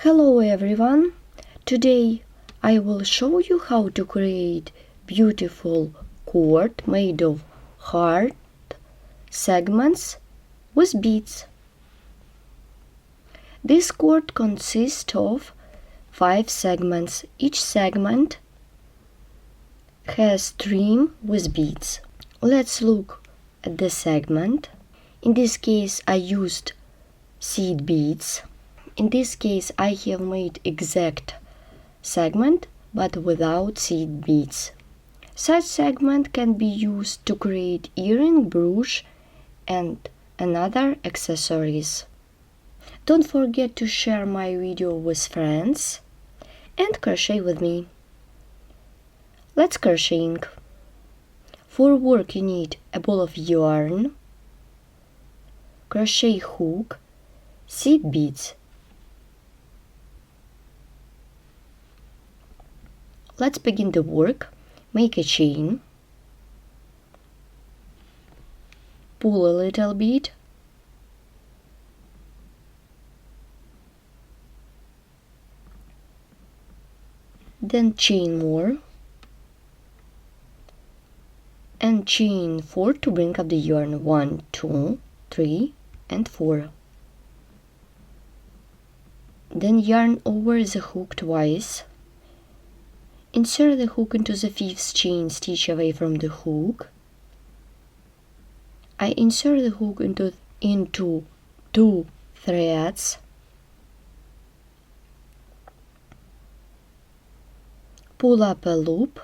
Hello everyone! Today I will show you how to create beautiful cord made of hard segments with beads. This cord consists of 5 segments. Each segment has trim with beads. Let's look at the segment. In this case I used seed beads. In this case I have made exact segment but without seed beads. Such segment can be used to create earring, brooch and another accessories. Don't forget to share my video with friends and crochet with me. Let's crocheting. For work you need a ball of yarn, crochet hook, seed beads. Let's begin the work. Make a chain, pull a little bit, then chain more, and chain 4 to bring up the yarn. 1, 2, 3 and 4. Then yarn over the hook twice. Insert the hook into the 5th chain stitch away from the hook. I insert the hook into 2 threads. Pull up a loop,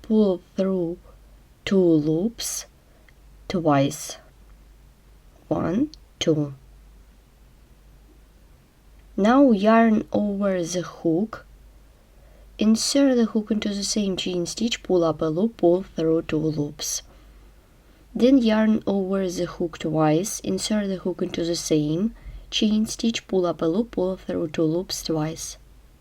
pull through 2 loops twice. 1, 2. Now yarn over the hook. Insert the hook into the same chain stitch, pull up a loop, pull through 2 loops. Then yarn over the hook twice, insert the hook into the same chain stitch, pull up a loop, pull through 2 loops twice.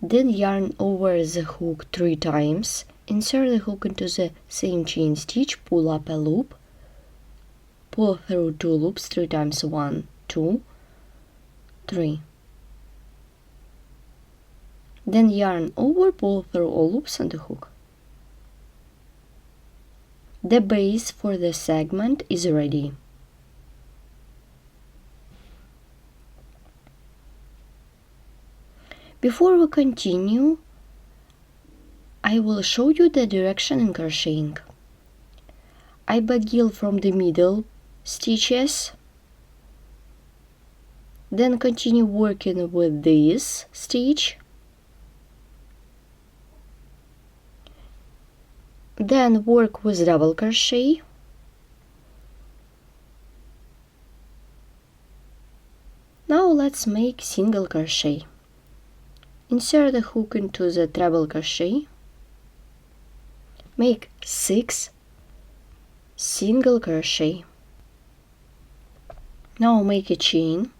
Then yarn over the hook 3 times, insert the hook into the same chain stitch, pull up a loop, pull through 2 loops 3 times. 1, 2, 3. Then yarn over, pull through all loops on the hook. The base for the segment is ready. Before we continue, I will show you the direction in crocheting. I begin from the middle stitches, then continue working with this stitch. Then work with double crochet, now let's make single crochet. Insert the hook into the treble crochet, make 6 single crochet. Now make a chain,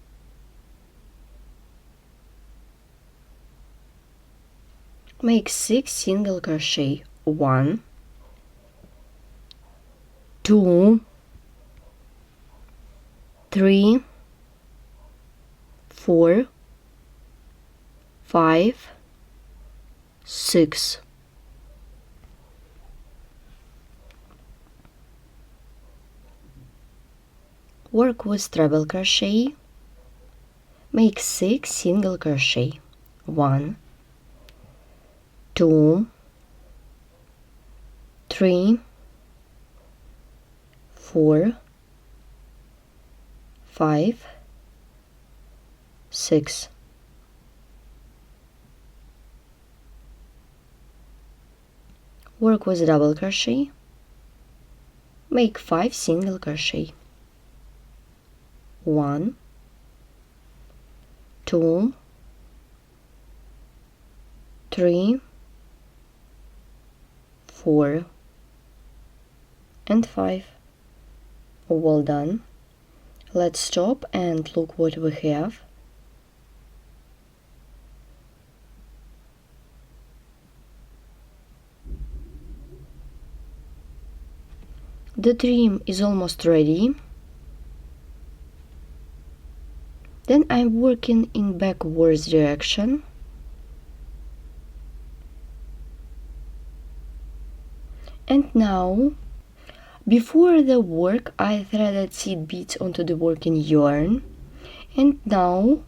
make 6 single crochet. 1, 2, 3, 4, 5, 6. Work with treble crochet, make 6 single crochet. 1, 2, 3, 4, 5, 6. Work with double crochet, make 5 single crochet. 1, 2, 3, 4 and 5. Well done. Let's stop and look what we have. The trim is almost ready. Then I'm working in backwards direction. And now, before the work, I threaded seed beads onto the working yarn, and now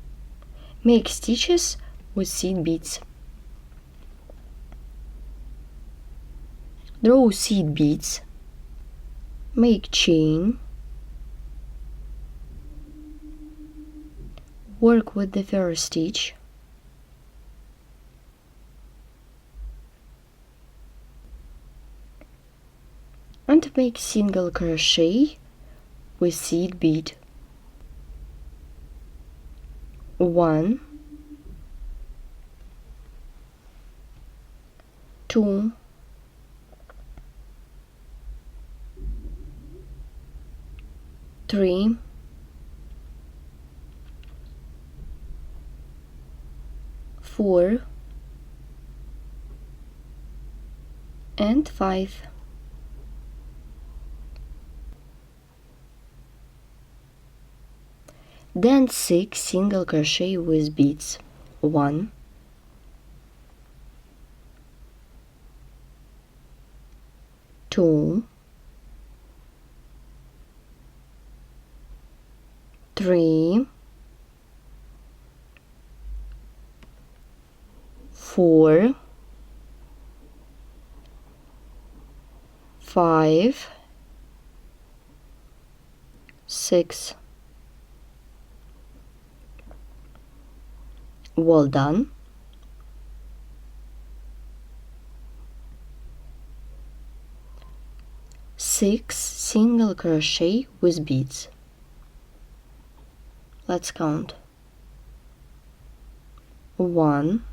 make stitches with seed beads. Draw seed beads, make chain, work with the first stitch, and make single crochet with seed bead. 1, 2, 3, 4, and 5. Then 6 single crochet with beads. 1, 2, 3, 4, 5, 6. Well done. Six single crochet with beads. Let's count. 1,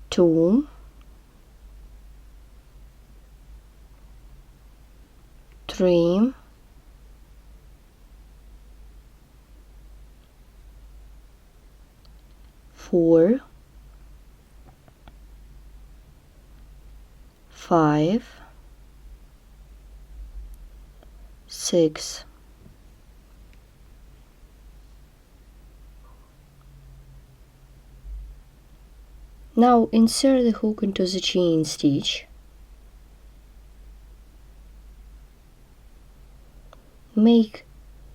2, 3, 4, 5, 6. Now insert the hook into the chain stitch. Make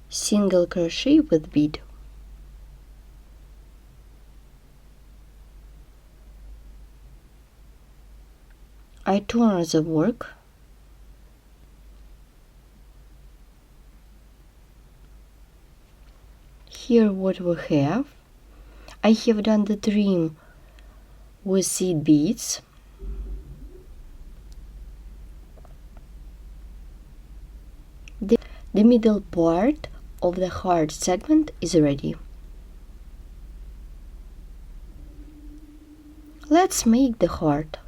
single crochet with bead. I turn the work. Here what we have. I have done the trim with seed beads. The middle part of the heart segment is ready. Let's make the heart.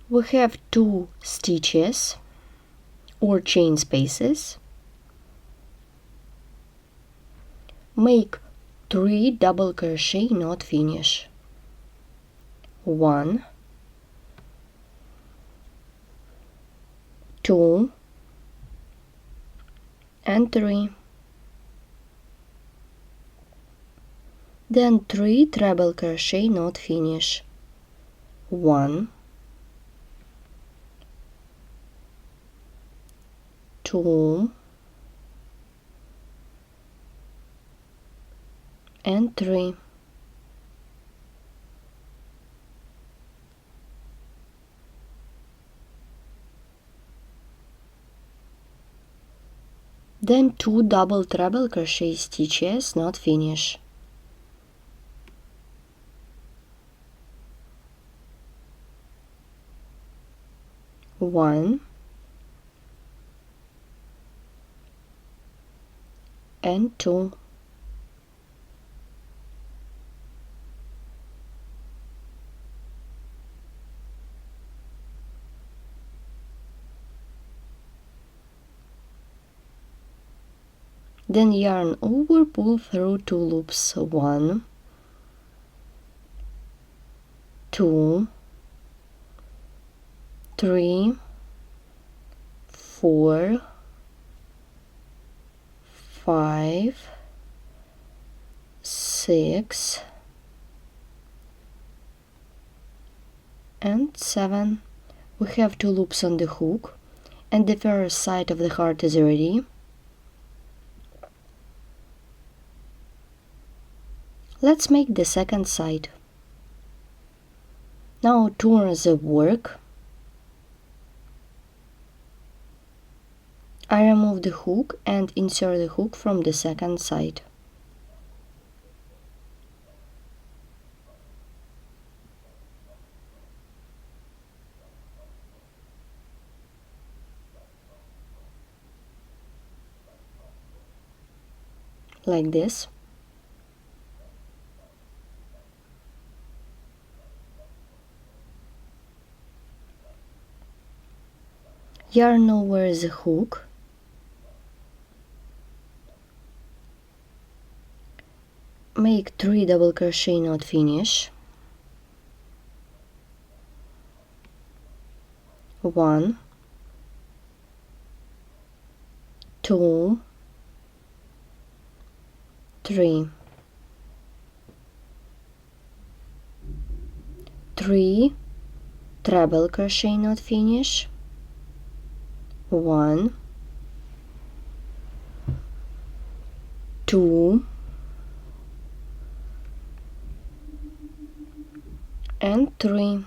We have 2 stitches or chain spaces. Make 3 double crochet knot finish. 1, 2, and 3. Then 3 treble crochet knot finish. 1, 2, and 3. Then 2 double treble crochet stitches not finish. 1 and 2. Then yarn over, pull through 2 loops. 1, 2, 3, 4, 5, 6, and 7. We have 2 loops on the hook, and the first side of the heart is ready. Let's make the second side. Now turn the work. I remove the hook and insert the hook from the second side. Like this. Yarn over the hook. Make 3 double crochet knot finish. 1, 2, 3. 3 treble crochet knot finish. 1, 2, and 3.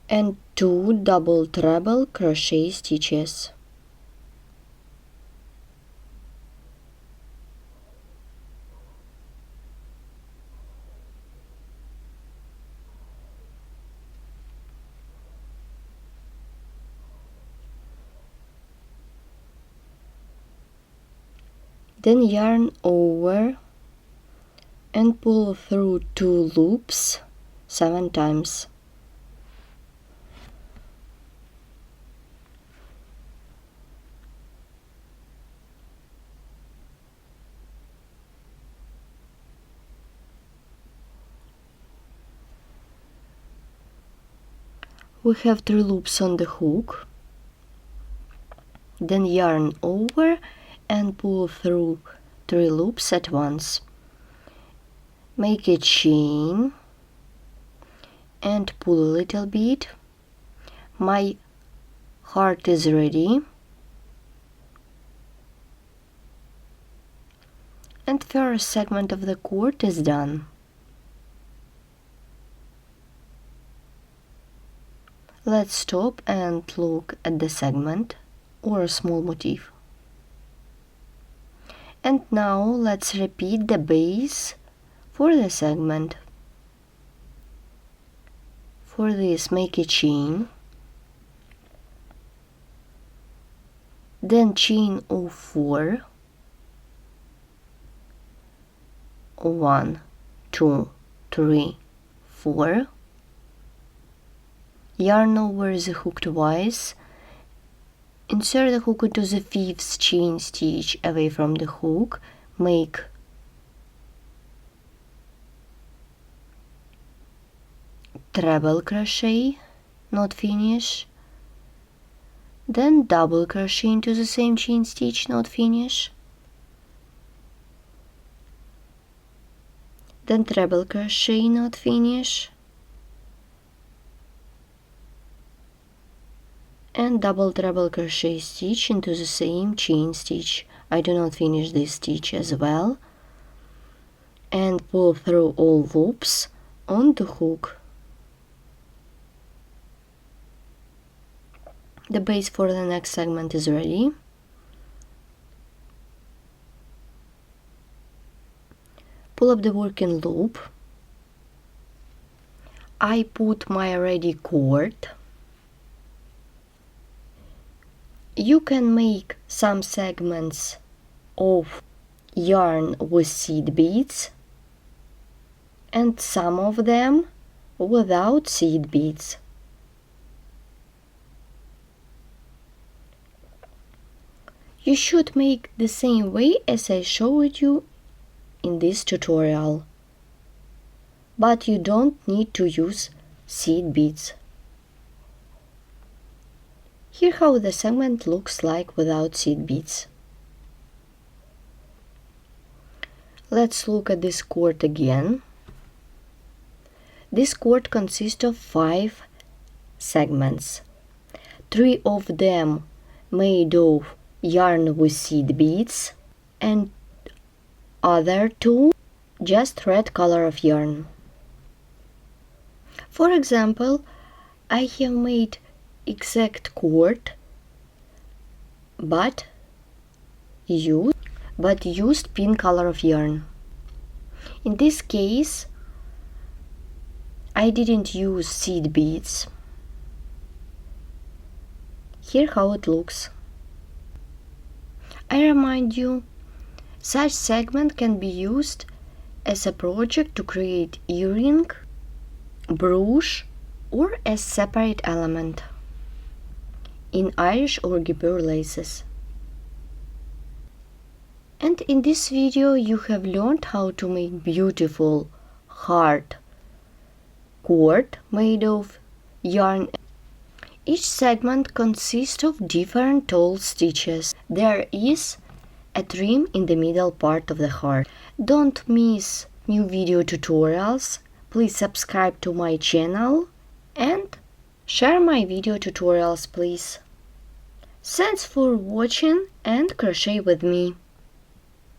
And 2 double treble crochet stitches. Then yarn over and pull through 2 loops 7 times. We have 3 loops on the hook. Then yarn over and pull through 3 loops at once. Make a chain and pull a little bit. My heart is ready. And first segment of the cord is done. Let's stop and look at the segment or a small motif. And now let's repeat the base for the segment. For this, make a chain, then chain of 4, 1, 2, 3, 4, yarn over the hook twice. Insert the hook into the 5th chain stitch away from the hook. Make treble crochet knot finish, then double crochet into the same chain stitch knot finish, then treble crochet knot finish, and double treble crochet stitch into the same chain stitch. I do not finish this stitch as well, and pull through all loops on the hook. The base for the next segment is ready. Pull up the working loop. I put my ready cord. You can make some segments of yarn with seed beads and some of them without seed beads. You should make the same way as I showed you in this tutorial, but you don't need to use seed beads. Here how the segment looks like without seed beads. Let's look at this cord again. This cord consists of 5 segments. 3 of them made of yarn with seed beads and other 2 just red color of yarn. For example, I have made exact cord but used pink color of yarn. In this case I didn't use seed beads. Here how it looks. I remind you, such segment can be used as a project to create earring, brooch, or as separate element in Irish or Gibber laces. And in this video you have learned how to make beautiful heart cord made of yarn. Each segment consists of different tall stitches. There is a trim in the middle part of the heart. Don't miss new video tutorials. Please subscribe to my channel and share my video tutorials, please. Thanks for watching and crochet with me.